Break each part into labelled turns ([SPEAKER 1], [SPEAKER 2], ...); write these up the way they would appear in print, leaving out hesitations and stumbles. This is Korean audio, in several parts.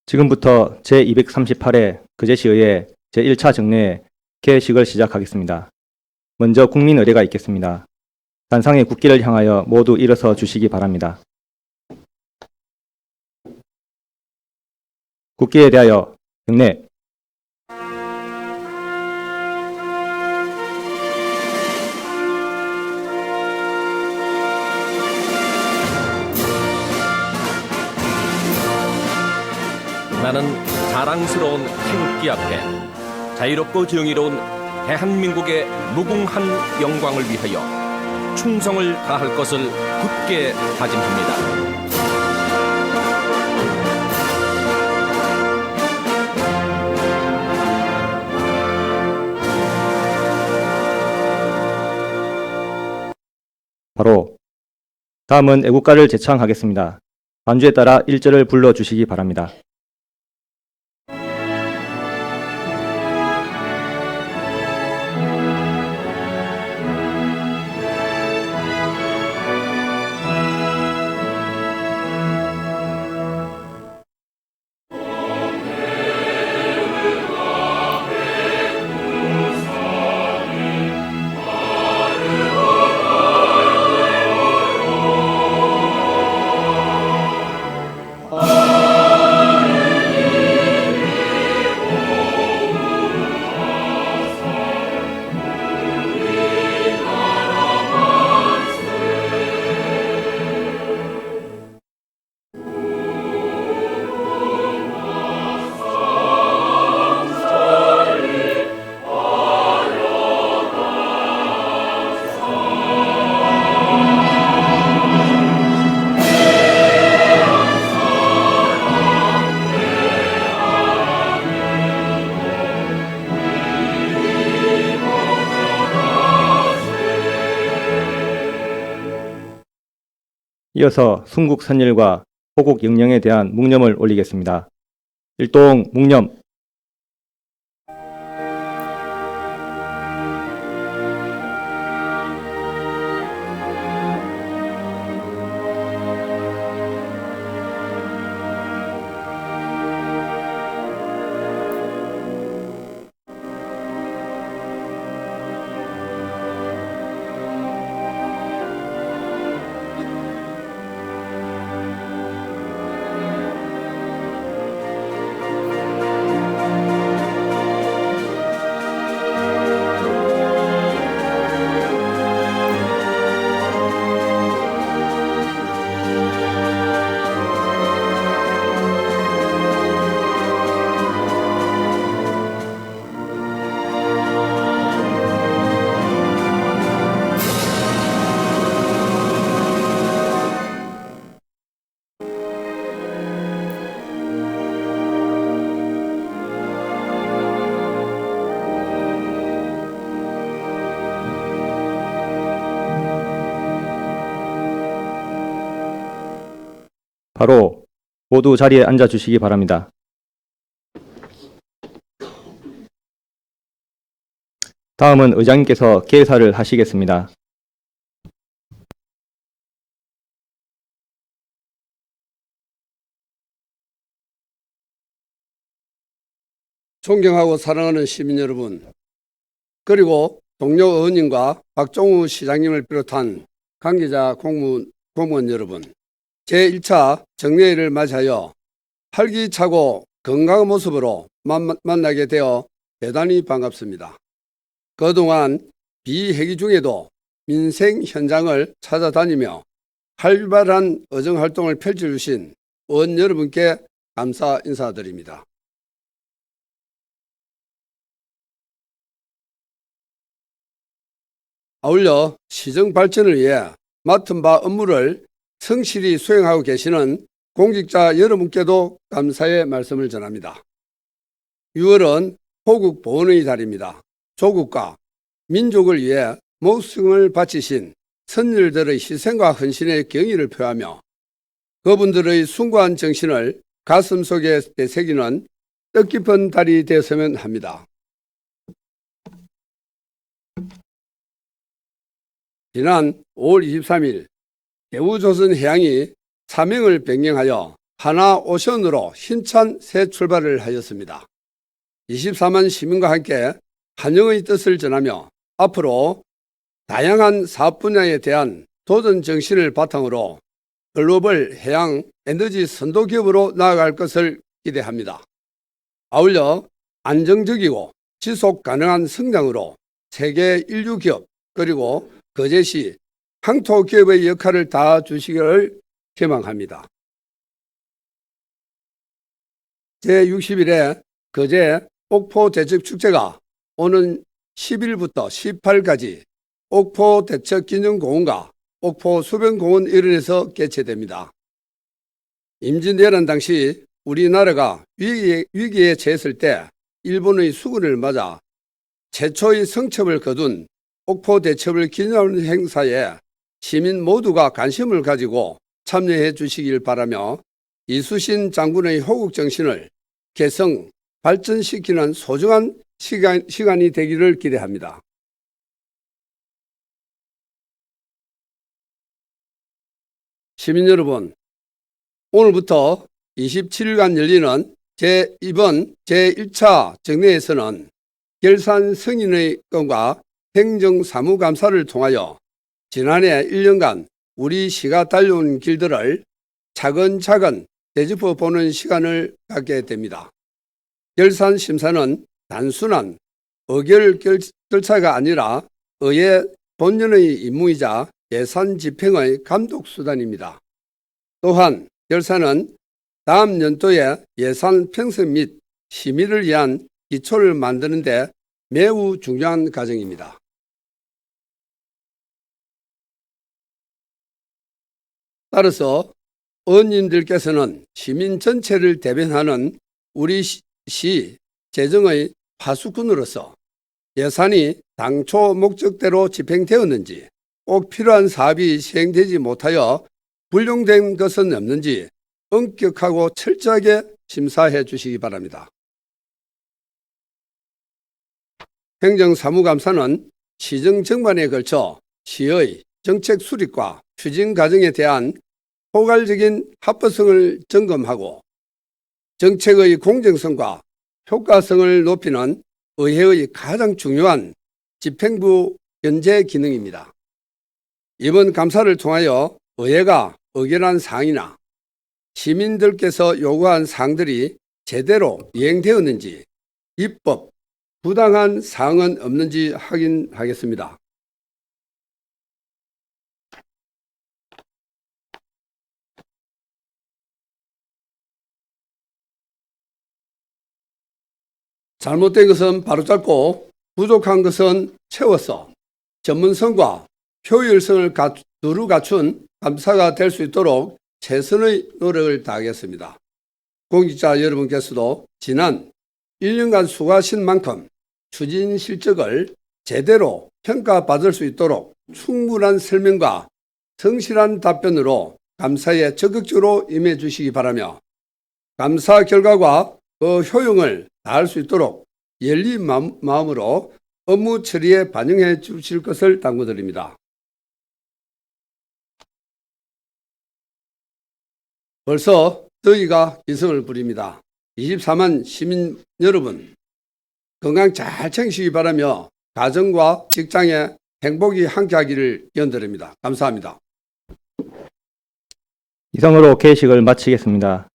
[SPEAKER 1] 지금부터 제238회 거제시의회 제1차 정례 개식을 시작하겠습니다. 먼저 국민 의례가 있겠습니다. 단상의 국기를 향하여 모두 일어서 주시기 바랍니다. 국기에 대하여 경례.
[SPEAKER 2] 나는 자랑스러운 태극기 앞에 자유롭고 정의로운 대한민국의 무궁한 영광을 위하여 충성을 다할 것을 굳게 다짐합니다.
[SPEAKER 1] 바로 다음은 애국가를 제창하겠습니다. 반주에 따라 1절을 불러주시기 바랍니다. 이어서 순국 선열과 호국 영령에 대한 묵념을 올리겠습니다. 일동 묵념. 바로 모두 자리에 앉아 주시기 바랍니다. 다음은 의장님께서 개사를 하시겠습니다.
[SPEAKER 3] 존경하고 사랑하는 시민 여러분, 그리고 동료 의원님과 박종우 시장님을 비롯한 관계자 공무원 여러분, 제1차 정례회를 맞이하여 활기차고 건강한 모습으로 만나게 되어 대단히 반갑습니다. 그동안 비회기 중에도 민생 현장을 찾아다니며 활발한 의정활동을 펼쳐주신 의원 여러분께 감사 인사드립니다. 아울러 시정 발전을 위해 맡은 바 업무를 성실히 수행하고 계시는 공직자 여러분께도 감사의 말씀을 전합니다. 6월은 호국 보훈의 달입니다. 조국과 민족을 위해 목숨을 바치신 선열들의 희생과 헌신의 경의를 표하며 그분들의 숭고한 정신을 가슴속에 되새기는 뜻깊은 달이 되었으면 합니다. 지난 5월 23일 대우조선해양이 사명을 변경하여 하나오션으로 힘찬 새 출발을 하였습니다. 24만 시민과 함께 환영의 뜻을 전하며 앞으로 다양한 사업 분야에 대한 도전 정신을 바탕으로 글로벌 해양 에너지 선도 기업으로 나아갈 것을 기대합니다. 아울러 안정적이고 지속 가능한 성장으로 세계 인류 기업 그리고 거제시 항토 기업의 역할을 다해주시기를 희망합니다. 제61회 거제 옥포 대척 축제가 오는 10일부터 18일까지 옥포 대척 기념공원과 옥포 수변공원 일원에서 개최됩니다. 임진왜란 당시 우리나라가 위기에 처했을 때 일본의 수군을 맞아 최초의 성첩을 거둔 옥포 대첩을 기념하는 행사에 시민 모두가 관심을 가지고 참여해 주시길 바라며 이수신 장군의 호국 정신을 개성 발전시키는 소중한 시간이 되기를 기대합니다. 시민 여러분, 오늘부터 27일간 열리는 이번 제1차 정례에서는 결산 승인의 건과 행정사무감사를 통하여 지난해 1년간 우리 시가 달려온 길들을 차근차근 되짚어 보는 시간을 갖게 됩니다. 결산 심사는 단순한 의결 절차가 아니라 의회 본연의 임무이자 예산 집행의 감독 수단입니다. 또한 결산은 다음 연도의 예산 편성 및 심의를 위한 기초를 만드는 데 매우 중요한 과정입니다. 따라서 의원님들께서는 시민 전체를 대변하는 우리 시 재정의 파수꾼으로서 예산이 당초 목적대로 집행되었는지, 꼭 필요한 사업이 시행되지 못하여 불용된 것은 없는지 엄격하고 철저하게 심사해 주시기 바랍니다. 행정사무감사는 시정 정반에 걸쳐 시의 정책 수립과 추진 과정에 대한 포괄적인 합법성을 점검하고 정책의 공정성과 효과성을 높이는 의회의 가장 중요한 집행부 견제 기능입니다. 이번 감사를 통하여 의회가 의결한 사항이나 시민들께서 요구한 사항들이 제대로 이행되었는지, 입법, 부당한 사항은 없는지 확인하겠습니다. 잘못된 것은 바로잡고 부족한 것은 채워서 전문성과 효율성을 두루 갖춘 감사가 될 수 있도록 최선의 노력을 다하겠습니다. 공직자 여러분께서도 지난 1년간 수고하신 만큼 추진 실적을 제대로 평가받을 수 있도록 충분한 설명과 성실한 답변으로 감사에 적극적으로 임해 주시기 바라며 감사 결과가 그 효용을 다할 수 있도록 열린 마음으로 업무 처리에 반영해 주실 것을 당부드립니다. 벌써 더위가 기승을 부립니다. 24만 시민 여러분, 건강 잘 챙기시기 바라며 가정과 직장에 행복이 함께하기를 연드립니다. 감사합니다.
[SPEAKER 1] 이상으로 개식을 마치겠습니다.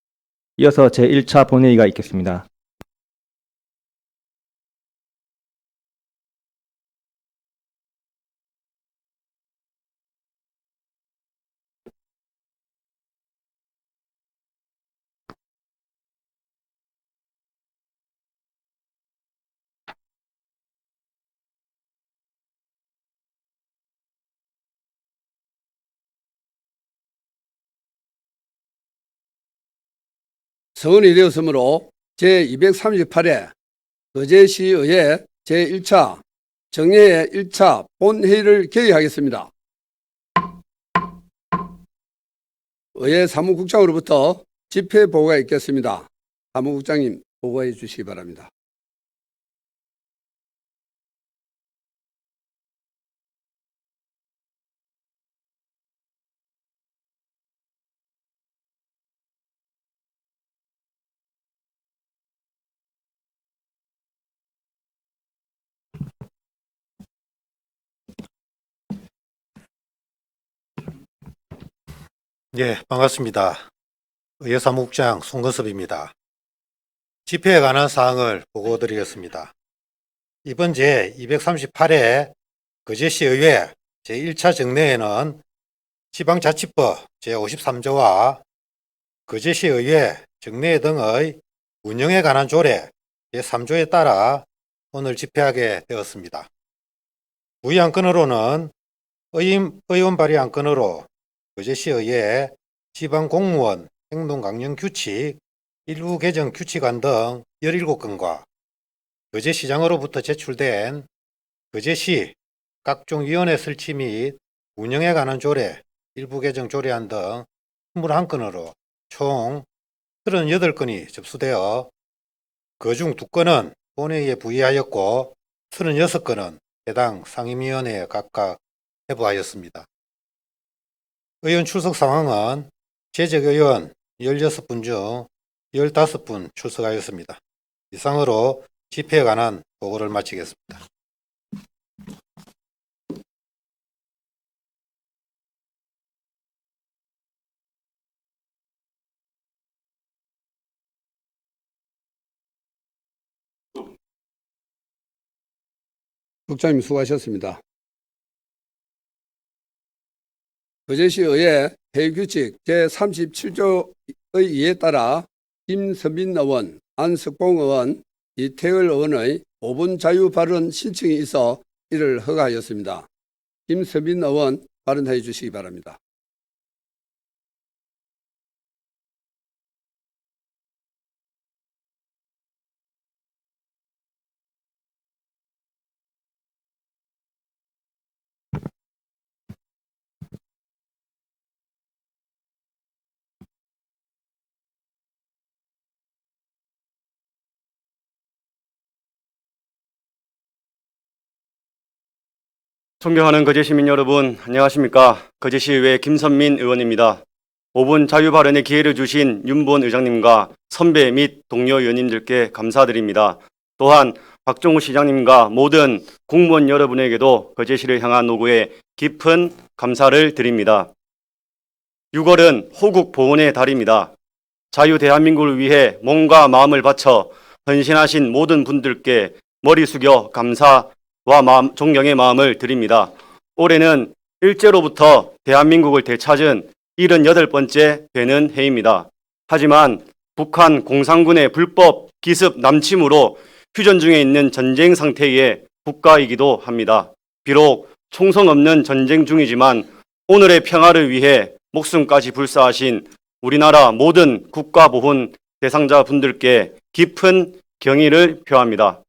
[SPEAKER 1] 이어서 제1차 본회의가 있겠습니다.
[SPEAKER 3] 성원이 되었으므로 제238회 거제시의회 제1차 정례회 1차 본회의를 개의하겠습니다. 의회 사무국장으로부터 집회 보고가 있겠습니다. 사무국장님 보고해 주시기 바랍니다.
[SPEAKER 4] 예, 반갑습니다. 의회사무국장 송건섭입니다. 집회에 관한 사항을 보고드리겠습니다. 이번 제238회 거제시의회 제1차 정례에는 지방자치법 제53조와 거제시의회 정례 등의 운영에 관한 조례 제3조에 따라 오늘 집회하게 되었습니다. 부의 안건으로는 의원 발의 안건으로 거제시의회 지방공무원 행동강령규칙 일부 개정 규칙안 등 17건과 거제시장으로부터 제출된 거제시 각종 위원회 설치 및 운영에 관한 조례 일부 개정 조례안 등 21건으로 총 38건이 접수되어 그중 2건은 본회의에 부의하였고 36건은 해당 상임위원회에 각각 해부하였습니다. 의원 출석 상황은 재적의원 16분 중 15분 출석하였습니다. 이상으로 집회에 관한 보고를 마치겠습니다.
[SPEAKER 3] 국장님 수고하셨습니다. 거제시의회 회의규칙 제37조의 2에 따라 김선민 의원, 안석봉 의원, 이태을 의원의 5분 자유 발언 신청이 있어 이를 허가하였습니다. 김선민 의원 발언해 주시기 바랍니다.
[SPEAKER 5] 존경하는 거제시민 여러분, 안녕하십니까. 거제시의회 김선민 의원입니다. 5분 자유 발언의 기회를 주신 윤보원 의장님과 선배 및 동료 의원님들께 감사드립니다. 또한 박종우 시장님과 모든 공무원 여러분에게도 거제시를 향한 노고에 깊은 감사를 드립니다. 6월은 호국 보훈의 달입니다. 자유 대한민국을 위해 몸과 마음을 바쳐 헌신하신 모든 분들께 머리 숙여 감사와 존경의 마음을 드립니다. 올해는 일제로부터 대한민국을 되찾은 78번째 되는 해입니다. 하지만 북한 공산군의 불법 기습 남침으로 휴전 중에 있는 전쟁 상태의 국가이기도 합니다. 비록 총성 없는 전쟁 중이지만 오늘의 평화를 위해 목숨까지 불사하신 우리나라 모든 국가보훈 대상자 분들께 깊은 경의를 표합니다.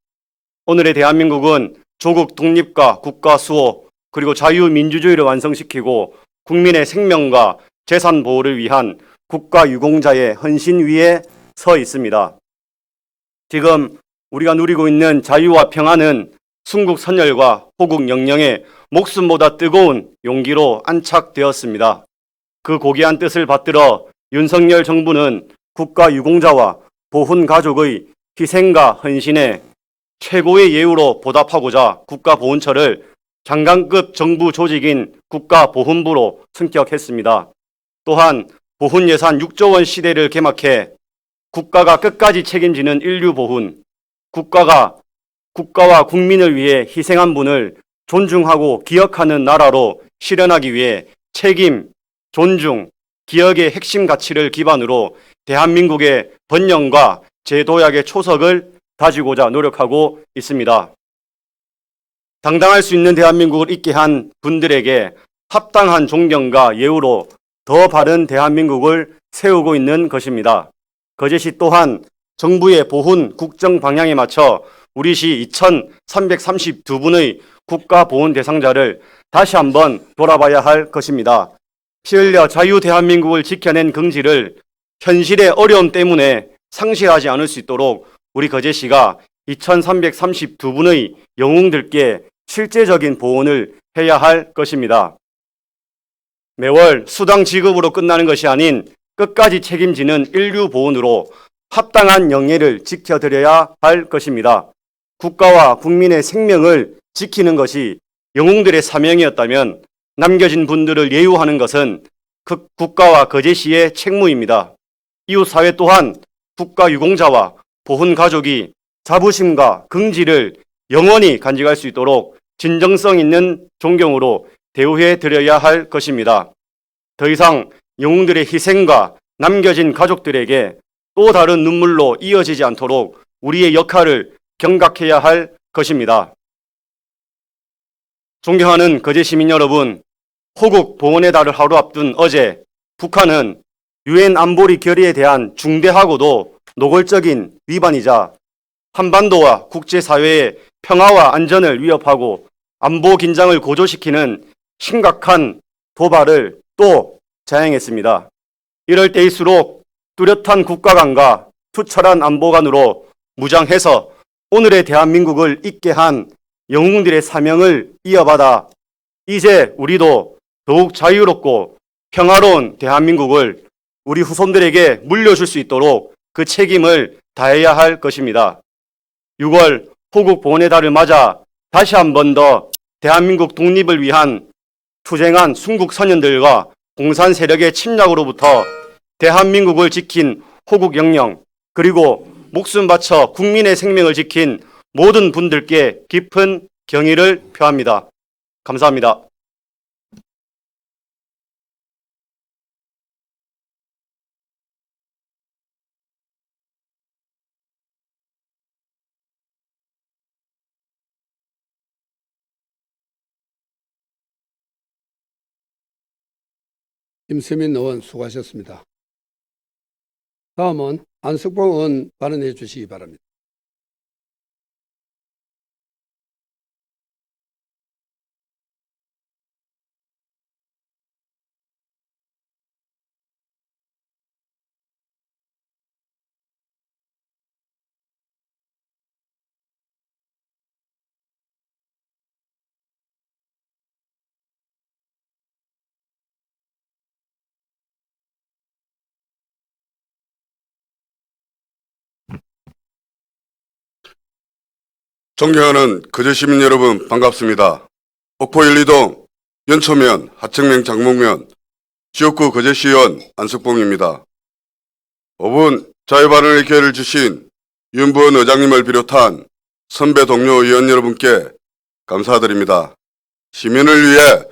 [SPEAKER 5] 오늘의 대한민국은 조국 독립과 국가 수호 그리고 자유민주주의를 완성시키고 국민의 생명과 재산 보호를 위한 국가 유공자의 헌신 위에 서 있습니다. 지금 우리가 누리고 있는 자유와 평화는 순국 선열과 호국 영령의 목숨보다 뜨거운 용기로 안착되었습니다. 그 고귀한 뜻을 받들어 윤석열 정부는 국가 유공자와 보훈 가족의 희생과 헌신에 최고의 예우로 보답하고자 국가보훈처를 장관급 정부 조직인 국가보훈부로 승격했습니다. 또한 보훈 예산 6조 원 시대를 개막해 국가가 끝까지 책임지는 인류보훈, 국가와 국민을 위해 희생한 분을 존중하고 기억하는 나라로 실현하기 위해 책임, 존중, 기억의 핵심 가치를 기반으로 대한민국의 번영과 제도약의 초석을 다지고자 노력하고 있습니다. 당당할 수 있는 대한민국을 있게 한 분들에게 합당한 존경과 예우로 더 바른 대한민국을 세우고 있는 것입니다. 거제시 또한 정부의 보훈 국정 방향에 맞춰 우리 시 2,332분의 국가보훈 대상자를 다시 한번 돌아봐야 할 것입니다. 피 흘려 자유 대한민국을 지켜낸 긍지를 현실의 어려움 때문에 상실하지 않을 수 있도록 우리 거제시가 2,332분의 영웅들께 실제적인 보훈을 해야 할 것입니다. 매월 수당 지급으로 끝나는 것이 아닌 끝까지 책임지는 인류 보훈으로 합당한 영예를 지켜드려야 할 것입니다. 국가와 국민의 생명을 지키는 것이 영웅들의 사명이었다면 남겨진 분들을 예우하는 것은 국가와 거제시의 책무입니다. 이웃 사회 또한 국가 유공자와 보훈 가족이 자부심과 긍지를 영원히 간직할 수 있도록 진정성 있는 존경으로 대우해 드려야 할 것입니다. 더 이상 영웅들의 희생과 남겨진 가족들에게 또 다른 눈물로 이어지지 않도록 우리의 역할을 경각해야 할 것입니다. 존경하는 거제 시민 여러분, 호국 봉헌의 달을 하루 앞둔 어제 북한은 유엔 안보리 결의에 대한 중대하고도 노골적인 위반이자 한반도와 국제사회의 평화와 안전을 위협하고 안보 긴장을 고조시키는 심각한 도발을 또 자행했습니다. 이럴 때일수록 뚜렷한 국가관과 투철한 안보관으로 무장해서 오늘의 대한민국을 있게 한 영웅들의 사명을 이어받아 이제 우리도 더욱 자유롭고 평화로운 대한민국을 우리 후손들에게 물려줄 수 있도록 그 책임을 다해야 할 것입니다. 6월 호국 봉헌의 달을 맞아 다시 한 번 더 대한민국 독립을 위한 투쟁한 순국 선연들과 공산 세력의 침략으로부터 대한민국을 지킨 호국 영령, 그리고 목숨 바쳐 국민의 생명을 지킨 모든 분들께 깊은 경의를 표합니다. 감사합니다.
[SPEAKER 3] 김세민 의원 수고하셨습니다. 다음은 안석봉 의원 발언해 주시기 바랍니다.
[SPEAKER 6] 존경하는 거제 시민 여러분 반갑습니다. 옥포 1, 2동 연초면, 하청면, 장목면 지역구 거제시의원 안석봉입니다. 5분 자유발언의 기회를 주신 윤부원 의장님을 비롯한 선배 동료 의원 여러분께 감사드립니다. 시민을 위해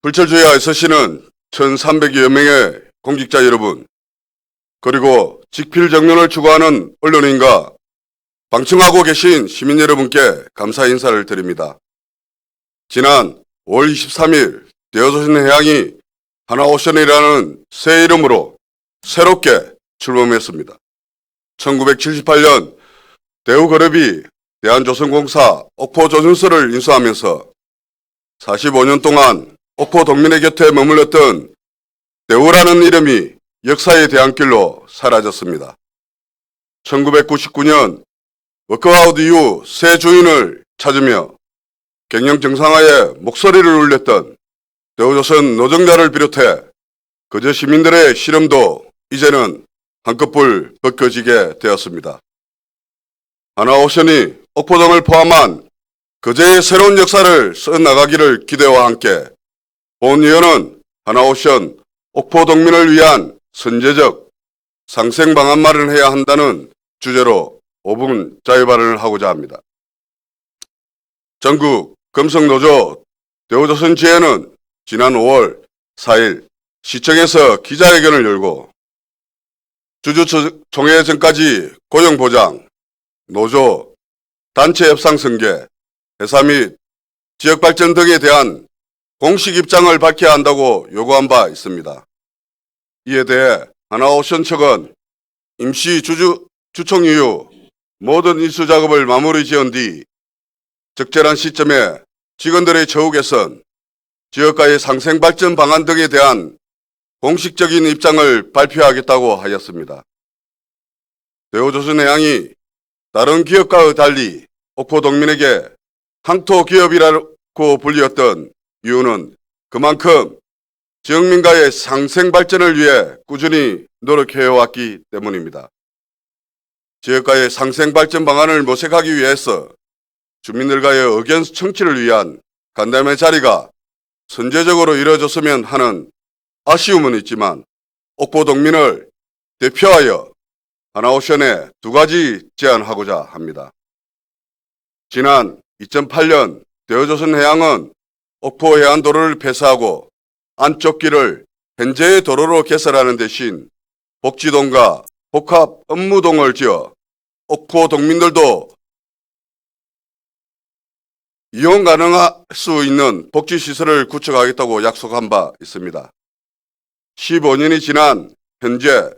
[SPEAKER 6] 불철주야에 서시는 1,300여 명의 공직자 여러분, 그리고 직필정론을 추구하는 언론인과 방청하고 계신 시민 여러분께 감사 인사를 드립니다. 지난 5월 23일 대여조선해양이 하나오션이라는 새 이름으로 새롭게 출범했습니다. 1978년 대우그룹이 대한조선공사 옥포조선소를 인수하면서 45년 동안 옥포 동민의 곁에 머물렀던 대우라는 이름이 역사의 대안길로 사라졌습니다. 1999년 워크아웃 이후 새 주인을 찾으며 경영 정상화에 목소리를 울렸던 대우조선 노동자를 비롯해 거제 시민들의 시름도 이제는 한꺼풀 벗겨지게 되었습니다. 하나오션이 옥포동을 포함한 거제의 새로운 역사를 써나가기를 기대와 함께 본위원은 하나오션 옥포동민을 위한 선제적 상생 방안 마련해야 한다는 주제로 5분 자유발언을 하고자 합니다. 전국 금속노조 대우조선지회는 지난 5월 4일 시청에서 기자회견을 열고 주주총회 전까지 고용보장, 노조, 단체 협상 승계, 회사 및 지역발전 등에 대한 공식 입장을 밝혀야 한다고 요구한 바 있습니다. 이에 대해 하나오션 측은 임시 주총 이후 모든 인수 작업을 마무리 지은 뒤 적절한 시점에 직원들의 처우 개선, 지역가의 상생 발전 방안 등에 대한 공식적인 입장을 발표하겠다고 하였습니다. 대우조선해양이 다른 기업과의 달리 옥포 동민에게 항토 기업이라고 불리었던 이유는 그만큼 지역민가의 상생 발전을 위해 꾸준히 노력해왔기 때문입니다. 지역가의 상생 발전 방안을 모색하기 위해서 주민들과의 의견 청취를 위한 간담회 자리가 선제적으로 이뤄졌으면 하는 아쉬움은 있지만 옥포 동민을 대표하여 하나옵션에 두 가지 제안하고자 합니다. 지난 2008년 대우조선해양은 옥포 해안도로를 폐쇄하고 안쪽 길을 현재의 도로로 개설하는 대신 복지동과 복합 업무동을 지어 옥포 동민들도 이용 가능할 수 있는 복지시설을 구축하겠다고 약속한 바 있습니다. 15년이 지난 현재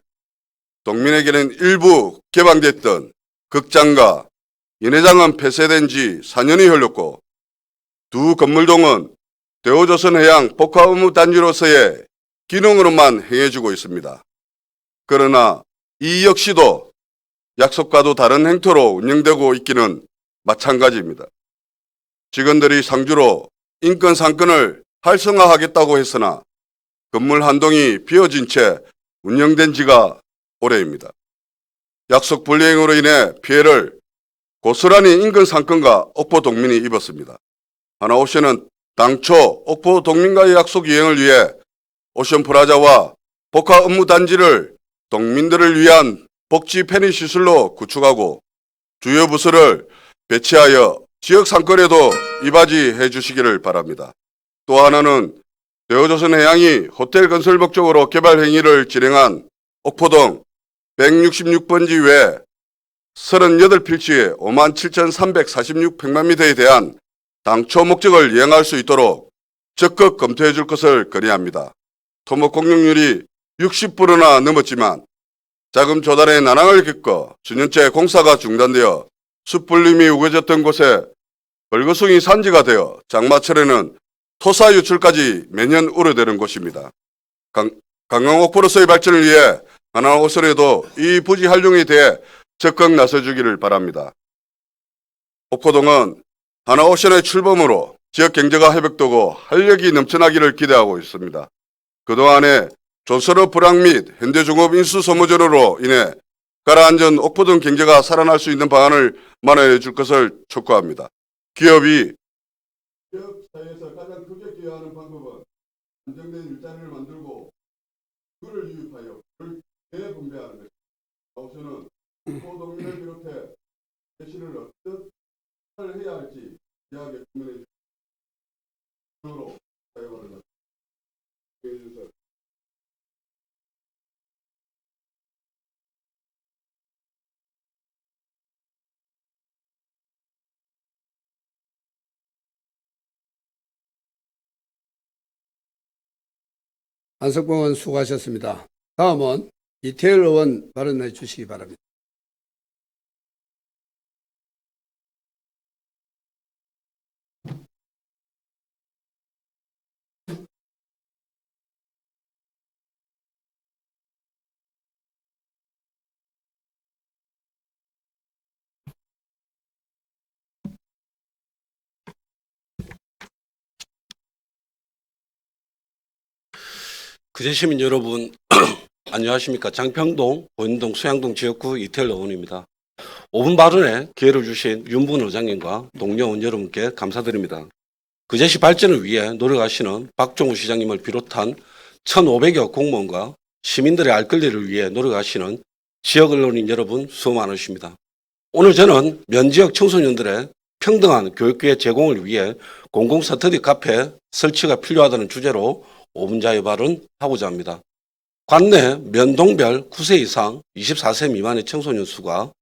[SPEAKER 6] 동민에게는 일부 개방됐던 극장과 연회장은 폐쇄된 지 4년이 흘렀고 두 건물동은 대우조선해양 복합업무단지로서의 기능으로만 행해주고 있습니다. 그러나 이 역시도 약속과도 다른 행태로 운영되고 있기는 마찬가지입니다. 직원들이 상주로 인권 상권을 활성화하겠다고 했으나 건물 한 동이 비어진 채 운영된 지가 오래입니다. 약속 불이행으로 인해 피해를 고스란히 인권 상권과 옥포 동민이 입었습니다. 하나옵션은 당초 옥포 동민과의 약속 이행을 위해 오션프라자와 복합 업무단지를 동민들을 위한 복지 편의시설로 구축하고 주요 부서를 배치하여 지역 상권에도 이바지해 주시기를 바랍니다. 또 하나는 대우조선해양이 호텔 건설 목적으로 개발 행위를 진행한 옥포동 166번지 외 38필지의 57,346평방미터에 대한 당초 목적을 이행할 수 있도록 적극 검토해 줄 것을 건의합니다. 토목 공룡률이 60%나 넘었지만 자금 조달에 난항을 겪어 수년째 공사가 중단되어 숯불림이 우거졌던 곳에 벌거숭이 산지가 되어 장마철에는 토사 유출까지 매년 우려되는 곳입니다. 관광 옥포로서의 발전을 위해 하나옥선에도 이 부지 활용에 대해 적극 나서주기를 바랍니다. 옥포동은 하나옵션의 출범으로 지역 경제가 회복되고 활력이 넘쳐나기를 기대하고 있습니다. 그동안의 조선업 불황 및 현대중업 인수 소모전으로 인해 가라앉은 옥포동 경제가 살아날 수 있는 방안을 마련해 줄 것을 촉구합니다. 기업이 지역 사회에서 가장 크게 기여하는 방법은 안정된 일자리를 만들고 그를 유입하여 그를 재분배하는 것입니다. 옥션은 옥포동민을 비롯해 대시를 어떻게 해야 할지 이야기에 국민의 으로 사용하는 것.
[SPEAKER 3] 안석봉 의원 수고하셨습니다. 다음은 이태일 의원 발언해 주시기 바랍니다.
[SPEAKER 7] 그제시민 여러분 안녕하십니까. 장평동, 보인동, 수양동 지역구 이태일 의원입니다. 5분 발언에 기회를 주신 윤분 의장님과 동료 의원 여러분께 감사드립니다. 그제시 발전을 위해 노력하시는 박종우 시장님을 비롯한 1,500여 공무원과 시민들의 알 권리를 위해 노력하시는 지역 언론인 여러분 수고 많으십니다. 오늘 저는 면지역 청소년들의 평등한 교육기회 제공을 위해 공공스터디 카페 설치가 필요하다는 주제로 5분 자유 발언하고자 합니다. 관내 면동별 9세 이상 24세 미만의 청소년 수가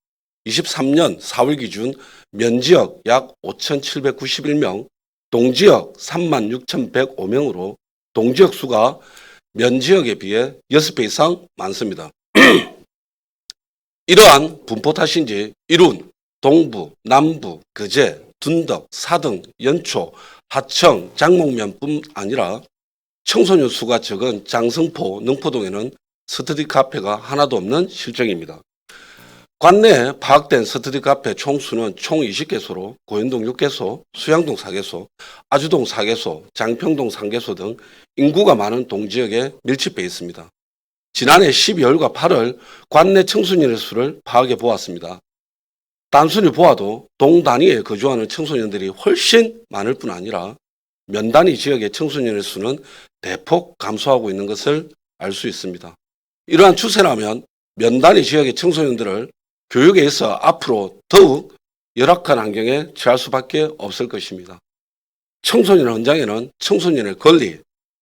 [SPEAKER 7] 23년 4월 기준 면지역 약 5,791명, 동지역 36,105명으로 동지역 수가 면지역에 비해 6배 이상 많습니다. 이러한 분포 탓인지 이룬, 동부, 남부, 거제, 둔덕, 사등, 연초, 하청, 장목면뿐 아니라 청소년 수가 적은 장성포, 능포동에는 스터디 카페가 하나도 없는 실정입니다. 관내에 파악된 스터디 카페 총수는 총 20개소로 고현동 6개소, 수양동 4개소, 아주동 4개소, 장평동 3개소 등 인구가 많은 동지역에 밀집해 있습니다. 지난해 12월과 8월 관내 청소년의 수를 파악해 보았습니다. 단순히 보아도 동 단위에 거주하는 청소년들이 훨씬 많을 뿐 아니라 면 단위 지역의 청소년의 수는 대폭 감소하고 있는 것을 알 수 있습니다. 이러한 추세라면 면 단위 지역의 청소년들을 교육에 있어 앞으로 더욱 열악한 환경에 처할 수밖에 없을 것입니다. 청소년 현장에는 청소년의 권리,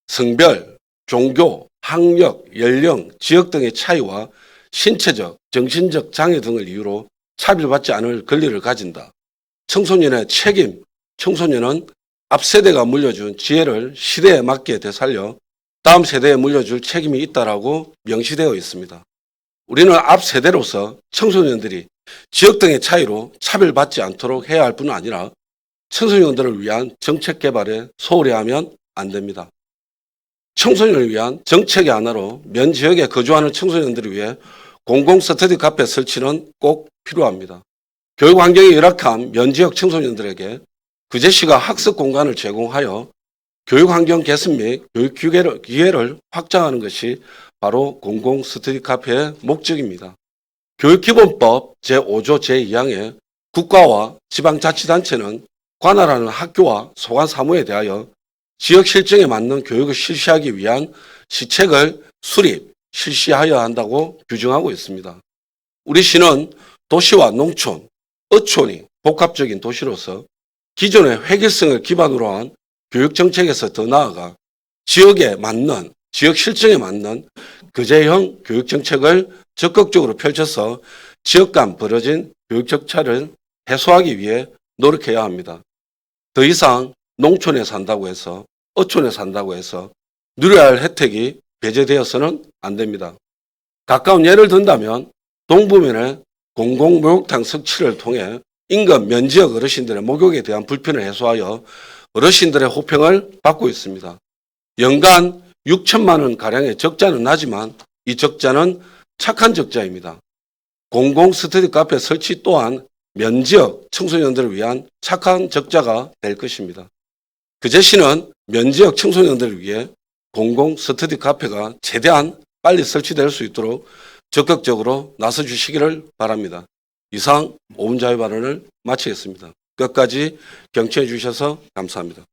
[SPEAKER 7] 성별, 종교, 학력, 연령, 지역 등의 차이와 신체적, 정신적 장애 등을 이유로 차별받지 않을 권리를 가진다. 청소년의 책임, 청소년은 앞 세대가 물려준 지혜를 시대에 맞게 되살려 다음 세대에 물려줄 책임이 있다라고 명시되어 있습니다. 우리는 앞 세대로서 청소년들이 지역 등의 차이로 차별받지 않도록 해야 할 뿐 아니라 청소년들을 위한 정책 개발에 소홀히 하면 안 됩니다. 청소년을 위한 정책의 하나로 면 지역에 거주하는 청소년들을 위해 공공 스터디 카페 설치는 꼭 필요합니다. 교육 환경이 열악한 면 지역 청소년들에게 그제시가 학습 공간을 제공하여 교육 환경 개선 및 교육 기회를 확장하는 것이 바로 공공 스터디 카페의 목적입니다. 교육기본법 제5조 제2항에 국가와 지방자치단체는 관할하는 학교와 소관 사무에 대하여 지역 실정에 맞는 교육을 실시하기 위한 시책을 수립, 실시하여야 한다고 규정하고 있습니다. 우리 시는 도시와 농촌, 어촌이 복합적인 도시로서 기존의 획일성을 기반으로 한 교육정책에서 더 나아가 지역에 맞는, 지역 실정에 맞는 거제형 교육정책을 적극적으로 펼쳐서 지역 간 벌어진 교육적 차를 해소하기 위해 노력해야 합니다. 더 이상 농촌에 산다고 해서, 어촌에 산다고 해서 누려야 할 혜택이 배제되어서는 안 됩니다. 가까운 예를 든다면 동부면의 공공목욕탕 설치를 통해 인근 면지역 어르신들의 목욕에 대한 불편을 해소하여 어르신들의 호평을 받고 있습니다. 연간 6천만 원 가량의 적자는 나지만 이 적자는 착한 적자입니다. 공공 스터디 카페 설치 또한 면지역 청소년들을 위한 착한 적자가 될 것입니다. 그제시는 면지역 청소년들을 위해 공공 스터디 카페가 최대한 빨리 설치될 수 있도록 적극적으로 나서 주시기를 바랍니다. 이상 5분 자유 발언을 마치겠습니다. 끝까지 경청해 주셔서 감사합니다.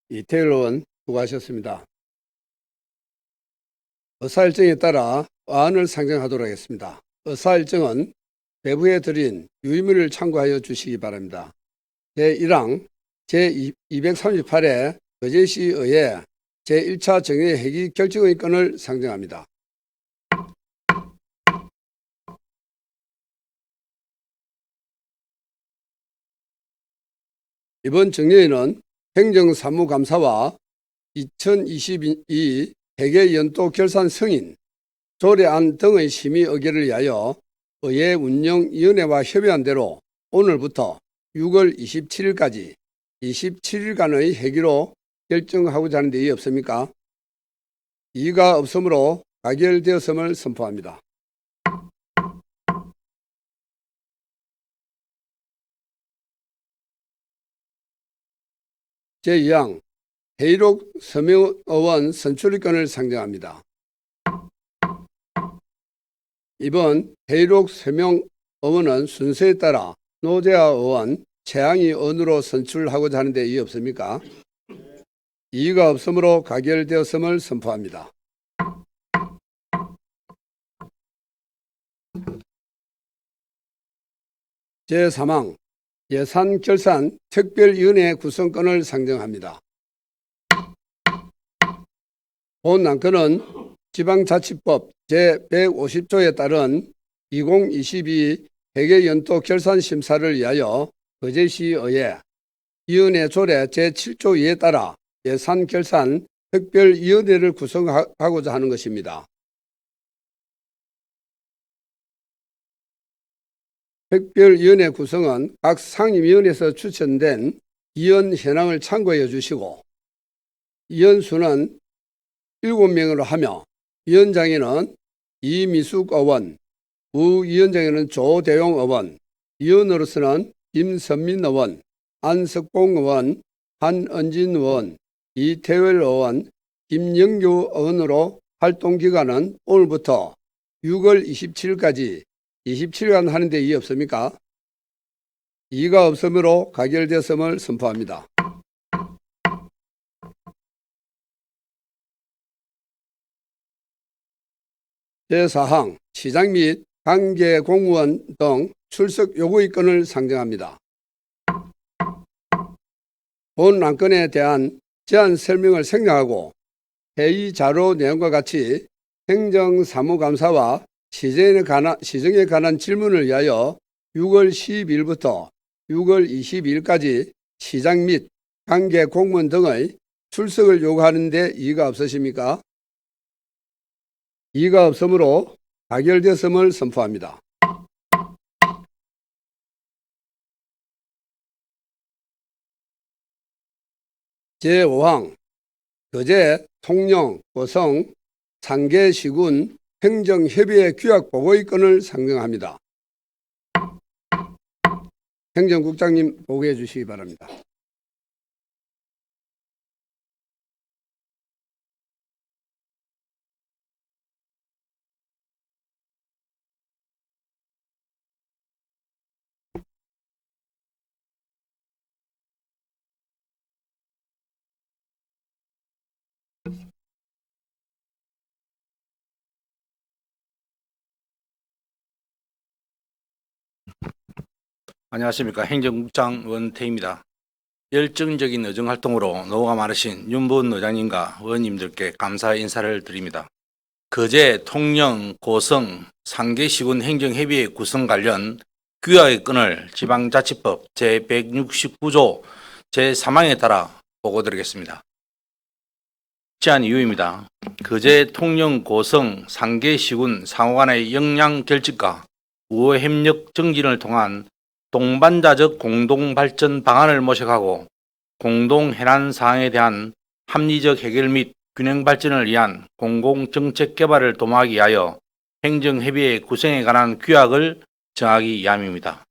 [SPEAKER 3] 이태일 의원 수고하셨습니다. 의사일정에 따라 어안을 상정하도록 하겠습니다. 의사일정은 배부에 드린 유의문을 참고하여 주시기 바랍니다. 제1항 제238회 거제시의회 제1차 정회 회기 결정의 건을 상정합니다. 이번 정례에는 행정사무감사와 2022 회계연도 결산 승인, 조례안 등의 심의 의결을 위하여 의회 운영위원회와 협의한 대로 오늘부터 6월 27일까지 27일간의 회기로 결정하고자 하는 데 이의 없습니까? 이의가 없으므로 가결되었음을 선포합니다. 제2항 회의록 서명 의원 선출건을 상정합니다. 이번 회의록 서명 의원은 순서에 따라 노재하 의원, 최양희 의원으로 선출하고자 하는 데 이의 없습니까? 이의가 없으므로 가결되었음을 선포합니다. 제3항 예산결산 특별위원회 구성건을 상정합니다. 본 안건은 지방자치법 제150조에 따른 2022 회계연도 결산 심사를 위하여 거제시의회 위원회 조례 제7조 2에 따라 예산결산 특별위원회를 구성하고자 하는 것입니다. 특별위원회 구성은 각 상임위원회에서 추천된 위원 현황을 참고해 주시고 위원 수는 7명으로 하며 위원장에는 이미숙 의원, 부위원장에는 조대용 의원, 위원으로서는 김선민 의원, 안석봉 의원, 한은진 의원, 이태월 의원, 김영규 의원으로 활동 기간은 오늘부터 6월 27일까지 27간 하는데 이의 없습니까? 이의가 없으므로 가결되었음을 선포합니다. 제4항 시장 및 관계 공무원 등 출석 요구의 건을 상정합니다. 본 안건에 대한 제안 설명을 생략하고 회의 자료 내용과 같이 행정사무감사와 시정에 관한 질문을 위하여 6월 12일부터 6월 22일까지 시장 및 관계 공무원 등의 출석을 요구하는 데 이의가 없으십니까? 이의가 없으므로 가결되었음을 선포합니다. 제5항 거제, 통영, 고성, 상계, 시군 행정협의회 규약 보고의 건을 상정합니다. 행정국장님 보고해 주시기 바랍니다.
[SPEAKER 8] 안녕하십니까. 행정국장 원태입니다. 열정적인 의정활동으로 노고가 많으신 윤보은 의장님과 의원님들께 감사 인사를 드립니다. 거제, 통영, 고성, 상계시군 행정협의회 구성 관련 규약의 건을 지방자치법 제169조 제3항에 따라 보고드리겠습니다. 제안 이유입니다. 거제, 통영, 고성, 상계시군 상호간의 역량 결집과 우호 협력 정진을 통한 동반자적 공동발전 방안을 모색하고 공동 해난 사항에 대한 합리적 해결 및 균형 발전을 위한 공공정책 개발을 도모하기 위하여 행정협의회 구성에 관한 규약을 정하기 위함입니다.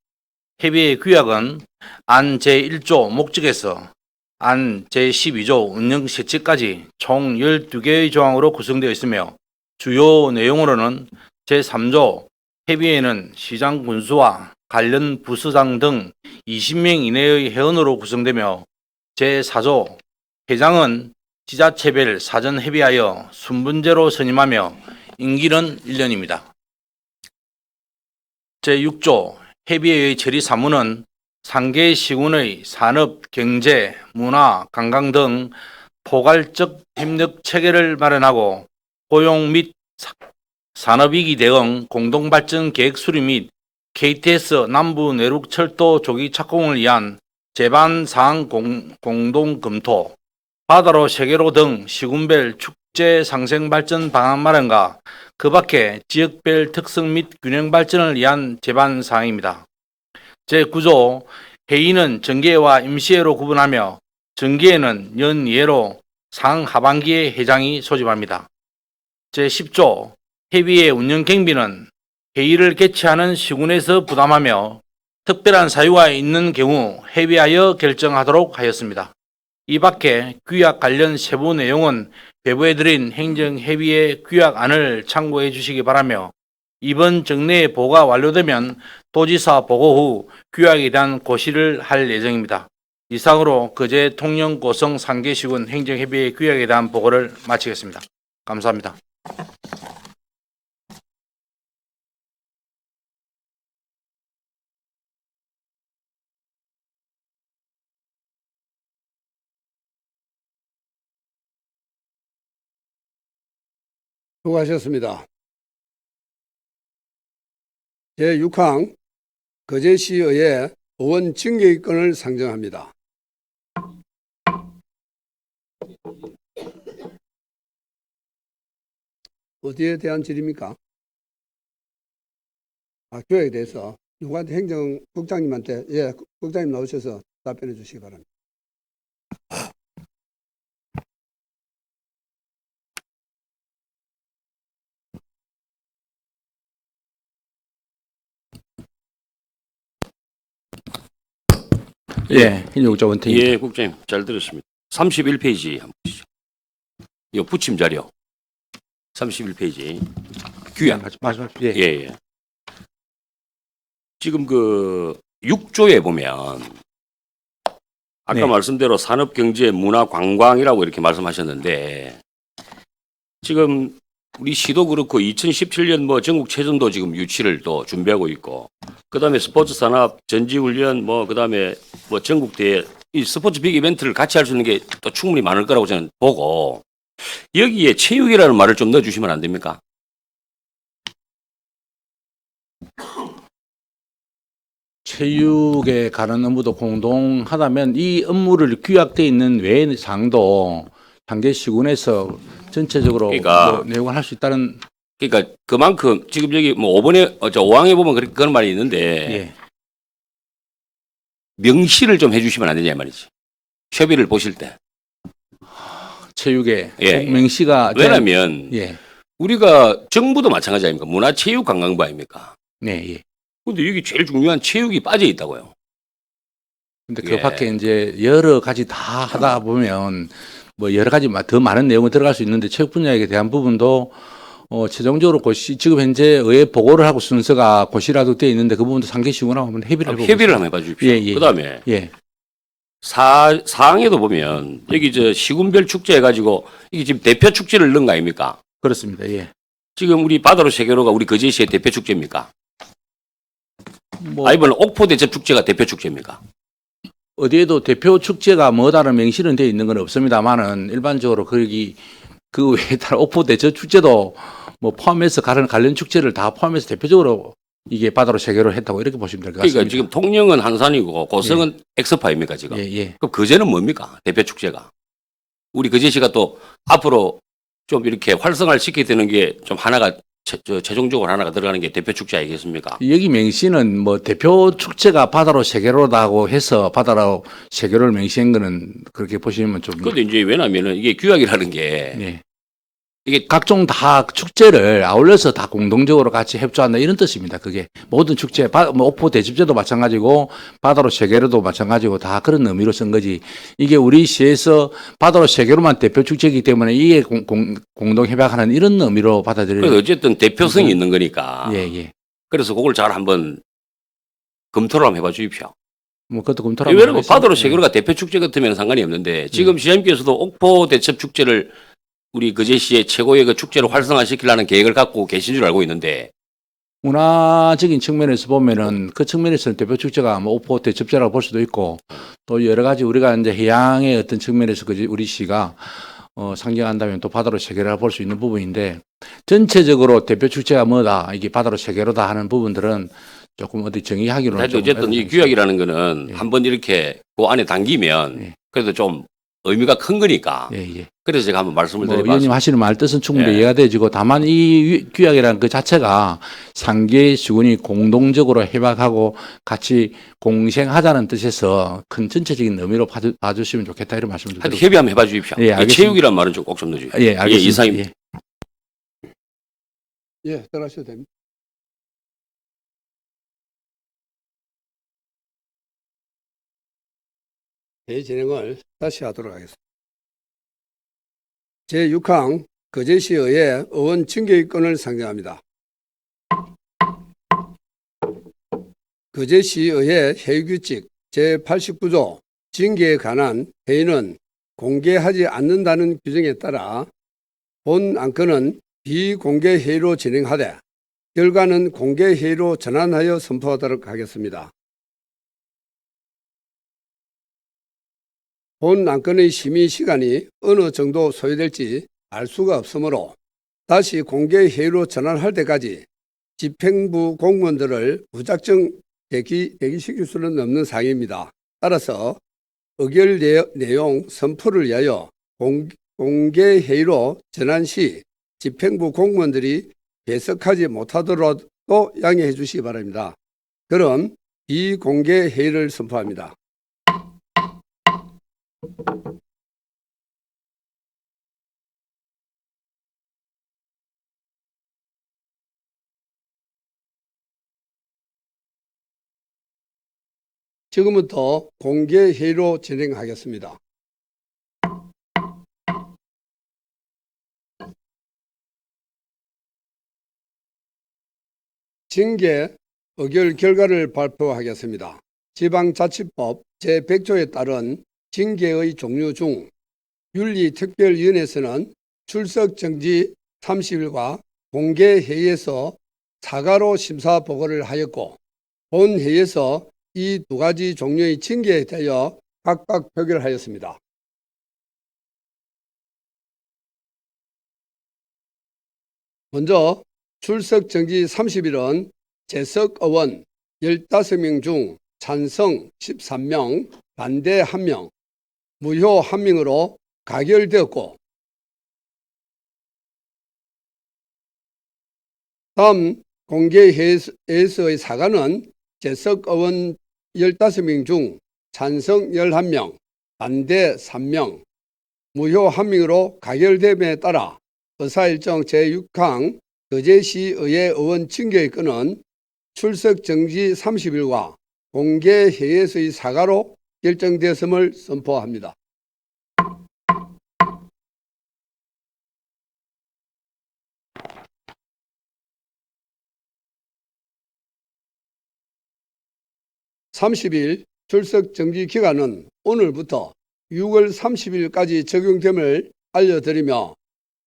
[SPEAKER 8] 협의회 규약은 안 제1조 목적에서 안 제12조 운영 실칙까지 총 12개의 조항으로 구성되어 있으며 주요 내용으로는 제3조 협의회는 시장 군수와 관련 부서장 등 20명 이내의 회원으로 구성되며 제4조 회장은 지자체별 사전 협의하여 순분제로 선임하며 임기는 1년입니다. 제6조 협의회의 처리 사무는 상계시군의 산업, 경제, 문화, 관광 등 포괄적 협력 체계를 마련하고 고용 및 산업위기 대응 공동발전 계획 수립 및 KTS 남부 내륙 철도 조기 착공을 위한 제반 사항 공동 검토, 바다로 세계로 등 시군별 축제 상생 발전 방안 마련과 그 밖에 지역별 특성 및 균형 발전을 위한 제반 사항입니다. 제9조 회의는 정기회와 임시회로 구분하며 정기회는 연예로 상하반기에 회장이 소집합니다. 제10조 협의회 운영 경비는 회의를 개최하는 시군에서 부담하며 특별한 사유가 있는 경우 협의하여 결정하도록 하였습니다. 이 밖에 규약 관련 세부 내용은 배부해드린 행정협의회 규약안을 참고해 주시기 바라며 이번 정례 보고가 완료되면 도지사 보고 후 규약에 대한 고시를 할 예정입니다. 이상으로 거제, 통영, 고성, 상계시군 행정협의회 규약에 대한 보고를 마치겠습니다. 감사합니다.
[SPEAKER 3] 수고하셨습니다. 제6항 거제시의회 의원 징계의 건을 상정합니다. 어디에 대한 질의입니까? 교육에 대해서 누구한테 행정국장님한테 국장님 나오셔서 답변해 주시기 바랍니다.
[SPEAKER 8] 예, hin유국장 원태입니다.
[SPEAKER 9] 예, 국장님 잘 들었습니다. 31페이지 한번 보시죠. 이 부침 자료 31페이지 규약.
[SPEAKER 8] 말씀하십시오. 예.
[SPEAKER 9] 예, 예. 지금 그 6조에 보면 아까
[SPEAKER 8] 네.
[SPEAKER 9] 말씀대로 산업, 경제, 문화, 관광이라고 이렇게 말씀하셨는데 지금 우리 시도 그렇고 2017년 뭐 전국 체전도 지금 유치를 또 준비하고 있고 그다음에 스포츠 산업, 전지훈련 뭐 그다음에 뭐 전국 대회 이 스포츠 빅 이벤트를 같이 할 수 있는 게 또 충분히 많을 거라고 저는 보고 여기에 체육이라는 말을 좀 넣어주시면 안 됩니까?
[SPEAKER 8] 체육에 관한 업무도 공동하다면 이 업무를 규약되어 있는 외의 사항도 상계시군에서 전체적으로
[SPEAKER 9] 그러니까
[SPEAKER 8] 뭐 내용을 할 수 있다는
[SPEAKER 9] 그러니까 그만큼 지금 여기 뭐 5번에 저 5항에 보면 그런 말이 있는데
[SPEAKER 8] 예.
[SPEAKER 9] 명시를 좀 해주시면 안 되냐 이 말이지. 협의를 보실 때.
[SPEAKER 8] 체육에
[SPEAKER 9] 예, 예.
[SPEAKER 8] 명시가
[SPEAKER 9] 왜냐하면
[SPEAKER 8] 예.
[SPEAKER 9] 우리가 정부도 마찬가지 아닙니까? 문화체육관광부 아닙니까?
[SPEAKER 8] 네, 예.
[SPEAKER 9] 근데 여기 제일 중요한 체육이 빠져 있다고요.
[SPEAKER 8] 근데
[SPEAKER 9] 예.
[SPEAKER 8] 그 밖에 이제 여러 가지 다 하다 보면 뭐 여러 가지 더 많은 내용이 들어갈 수 있는데 체육 분야에 대한 부분도 최종적으로 고시 지금 현재 의회 보고를 하고 순서가 고시라도 되어 있는데 그 부분도 상계시군하고 한번 협의를 해보고
[SPEAKER 9] 협의를 한번 해봐 주십시오.
[SPEAKER 8] 예, 예.
[SPEAKER 9] 그다음에
[SPEAKER 8] 예.
[SPEAKER 9] 사항에도 보면 여기 저 시군별 축제 해가지고 이게 지금 대표 축제를 넣은 거 아닙니까?
[SPEAKER 8] 그렇습니다. 예.
[SPEAKER 9] 지금 우리 바다로 세계로가 우리 거제시의 대표 축제입니까?
[SPEAKER 8] 뭐
[SPEAKER 9] 아니면 옥포 대첩 축제가 대표 축제입니까?
[SPEAKER 8] 어디에도 대표 축제가 뭐다라는 명시는 되어 있는 건 없습니다만은 일반적으로 거기 그 외에 따라 오포 대첩 축제도 뭐 포함해서 관련 축제를 다 포함해서 대표적으로 이게 바다로 세계로 했다고 이렇게 보시면 될 것 같습니다.
[SPEAKER 9] 그러니까 지금 통영은 한산이고 고성은 엑스파입니까 지금?
[SPEAKER 8] 예, 예.
[SPEAKER 9] 그럼 거제는 뭡니까? 대표 축제가. 우리 거제시가 또 앞으로 좀 이렇게 활성화를 시켜야 되는 게 좀 하나가 최종적으로 하나가 들어가는 게 대표 축제 아니겠습니까?
[SPEAKER 8] 여기 명시는 뭐 대표 축제가 바다로 세계로다고 해서 바다로 세계로를 명시한 거는 그렇게 보시면 좀
[SPEAKER 9] 근데 이제 왜냐면은 이게 규약이라는 게
[SPEAKER 8] 예.
[SPEAKER 9] 이게
[SPEAKER 8] 각종 다 축제를 아울러서 다 공동적으로 같이 협조한다 이런 뜻입니다. 그게 모든 축제, 뭐 오포 대첩제도 마찬가지고 바다로 세계로도 마찬가지고 다 그런 의미로 쓴 거지. 이게 우리 시에서 바다로 세계로만 대표 축제이기 때문에 이게 공동 협약하는 이런 의미로 받아들여요.
[SPEAKER 9] 그래서 어쨌든 대표성이 있는 거니까.
[SPEAKER 8] 예, 예.
[SPEAKER 9] 그래서 그걸 잘 한번 검토를 한번 해봐 주십시오.
[SPEAKER 8] 뭐 그것도 검토를 한번
[SPEAKER 9] 왜냐면
[SPEAKER 8] 하겠습니다.
[SPEAKER 9] 바다로 세계로가 대표 축제 같으면 상관이 없는데 지금 시장님께서도 옥포 대첩 축제를 우리 거제시의 최고의 그 축제를 활성화시키려는 계획을 갖고 계신 줄 알고 있는데
[SPEAKER 8] 문화적인 측면에서 보면은 그 측면에서는 대표 축제가 뭐 오포 대첩제라고 볼 수도 있고 또 여러 가지 우리가 이제 해양의 어떤 측면에서 우리 시가 상경한다면 또 바다로 세계로라 볼 수 있는 부분인데 전체적으로 대표 축제가 뭐다 이게 바다로 세계로다 하는 부분들은 조금 어디 정의하기로는
[SPEAKER 9] 하여튼
[SPEAKER 8] 좀
[SPEAKER 9] 어쨌든 이
[SPEAKER 8] 어렵습니다.
[SPEAKER 9] 규약이라는 거는
[SPEAKER 8] 예.
[SPEAKER 9] 한번 이렇게 그 안에 담기면
[SPEAKER 8] 예.
[SPEAKER 9] 그래도 좀 의미가 큰 거니까
[SPEAKER 8] 예, 예.
[SPEAKER 9] 그래서 제가 한번 말씀을
[SPEAKER 8] 뭐 의원님
[SPEAKER 9] 드려봤습니다.
[SPEAKER 8] 하시는 말 뜻은 충분히
[SPEAKER 9] 예.
[SPEAKER 8] 이해가 되지고 다만 이 규약이라는 그 자체가 상계 시군이 공동적으로 협약하고 같이 공생하자는 뜻에서 큰 전체적인 의미로 봐주시면 좋겠다 이런 말씀을
[SPEAKER 9] 하여튼
[SPEAKER 8] 드리고
[SPEAKER 9] 협의 한번 해봐 주십시오.
[SPEAKER 8] 예,
[SPEAKER 9] 이
[SPEAKER 8] 알겠습니다.
[SPEAKER 9] 체육이란 말은 좀 꼭 좀 넣어주십시오.
[SPEAKER 8] 예, 알겠습니다.
[SPEAKER 9] 이상입니다.
[SPEAKER 8] 예.
[SPEAKER 3] 예, 들어가셔도 됩니다. 회의 진행을 다시 하도록 하겠습니다. 제6항 거제시의회 의원 징계권을 상정합니다. 거제시의회 회의규칙 제89조 징계에 관한 회의는 공개하지 않는다는 규정에 따라 본 안건은 비공개 회의로 진행하되 결과는 공개 회의로 전환하여 선포하도록 하겠습니다. 본 안건의 심의 시간이 어느 정도 소요될지 알 수가 없으므로 다시 공개 회의로 전환할 때까지 집행부 공무원들을 무작정 대기시킬 수는 없는 사항입니다. 따라서 의결 내용 선포를 위하여 공개 회의로 전환 시 집행부 공무원들이 배석하지 못하더라도 양해해 주시기 바랍니다. 그럼 비공개 회의를 선포합니다. 지금부터 공개 회의로 진행하겠습니다. 징계 의결 결과를 발표하겠습니다. 지방자치법 제100조에 따른 징계의 종류 중 윤리특별위원회에서는 출석 정지 30일과 공개 회의에서 사과로 심사 보고를 하였고, 본회의에서 이 두 가지 종류의 징계에 대하여 각각 표결하였습니다. 먼저 출석 정지 30일은 재석 의원 15명 중 찬성 13명, 반대 1명, 무효 1명으로 가결되었고, 다음 공개회의에서의 사과는 재석 의원 15명 중 찬성 11명, 반대 3명, 무효 1명으로 가결됨에 따라 의사일정 제6항 거제시의회 의원 징계의 건은 출석 정지 30일과 공개회의에서의 사과로 결정되었음을 선포합니다. (30일) 출석 정지 기간은 오늘부터 6월 30일까지 적용됨을 알려드리며,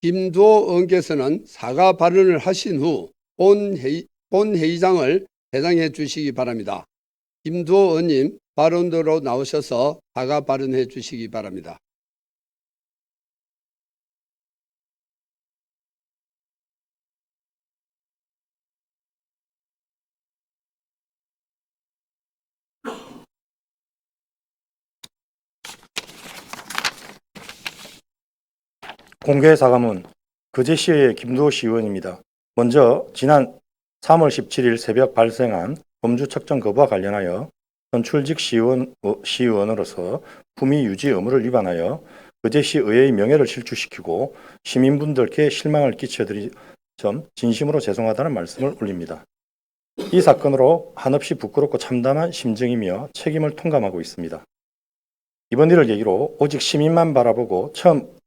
[SPEAKER 3] 김두호 의원께서는 사과 발언을 하신 후 본회의장을 해당해 주시기 바랍니다. 김두호 의원님, 발언대로 나오셔서 사과 발언해 주시기 바랍니다.
[SPEAKER 10] 공개 사과문 거제시의 김두호 시의원입니다. 먼저 지난 3월 17일 새벽 발생한 범주 측정 거부와 관련하여 선출직 시의원으로서 품위 유지 의무를 위반하여 거제시 의회의 명예를 실추시키고 시민분들께 실망을 끼쳐드린 점 진심으로 죄송하다는 말씀을 올립니다. 이 사건으로 한없이 부끄럽고 참담한 심정이며 책임을 통감하고 있습니다. 이번 일을 계기로 오직 시민만 바라보고 처음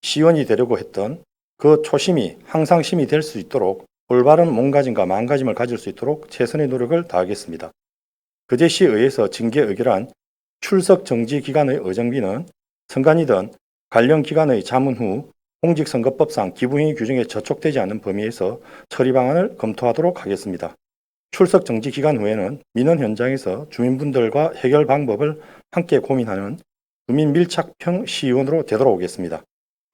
[SPEAKER 10] 시의원이 되려고 했던 그 초심이 항상 힘이 될 수 있도록 올바른 몸가짐과 마음가짐을 가질 수 있도록 최선의 노력을 다하겠습니다. 거제시의회에서 징계 의결한 출석 정지 기간의 의정비는 선관위든 관련 기관의 자문 후 공직선거법상 기부행위 규정에 저촉되지 않는 범위에서 처리 방안을 검토하도록 하겠습니다. 출석 정지 기간 후에는 민원 현장에서 주민분들과 해결 방법을 함께 고민하는 주민 밀착형 시의원으로 되돌아오겠습니다.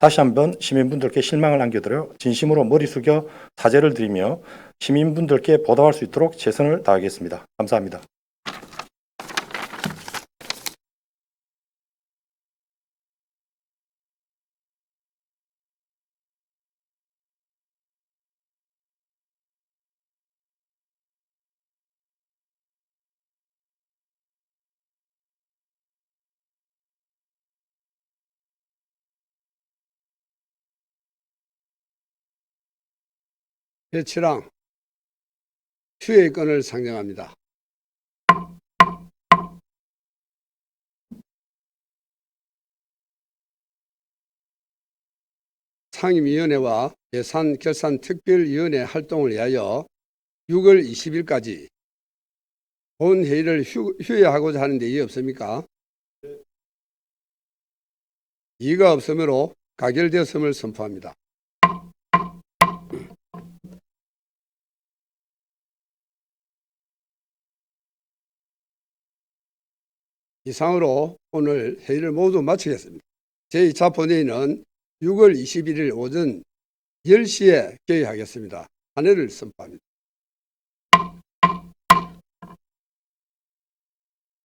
[SPEAKER 10] 다시 한번 시민분들께 실망을 안겨드려 진심으로 머리 숙여 사죄를 드리며 시민분들께 보답할 수 있도록 최선을 다하겠습니다. 감사합니다.
[SPEAKER 3] 배치랑 휴의 건을 상정합니다. 상임위원회와 예산결산특별위원회 활동을 위하여 6월 20일까지 본회의를 휴회하고자 하는데 이의 없습니까? 이의가 없으므로 가결되었음을 선포합니다. 이상으로 오늘 회의를 모두 마치겠습니다. 제2차 본회의는 6월 21일 오전 10시에 개의하겠습니다. 안회를 선포합니다.